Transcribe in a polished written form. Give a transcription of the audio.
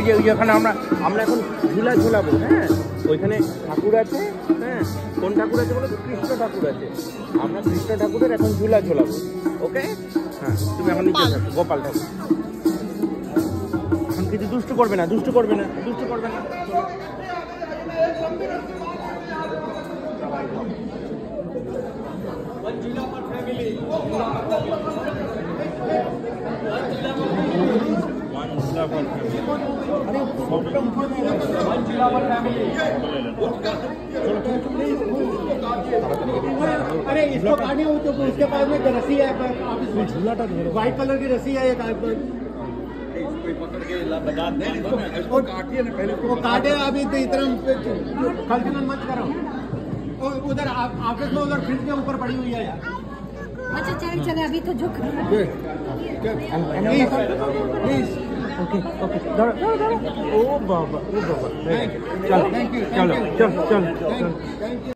যে ওইখানে আমরা এখন ঝুলা ঝোলাবো। হ্যাঁ, ওইখানে ঠাকুর আছে। হ্যাঁ, কোন ঠাকুর আছে বলো তো? কৃষ্ণ ঠাকুর আছে। আমরা কৃষ্ণ ঠাকুরের এখন ঝুলা ঝোলাবো। ওকে? হ্যাঁ, তুমি এখন নিচে থাকো। গোপাল ঠাকুর এখন কিছু দুষ্টু করবে না, দুষ্টু করবে না, দুষ্টু করবে না। अरे इसको काटनी हो तो उसके पास में रस्सी है, व्हाइट कलर की रस्सी है एक। वो काटे अभी तो इतना खलचलन मत करो। उधर ऑफिस में उधर फ्रिज के ऊपर पड़ी हुई है यार। अच्छा चल चले, अभी तो झुक प्लीज। ओके ओके, ओ बाबा, ओ बाबा, चलो चलो चलो चलो।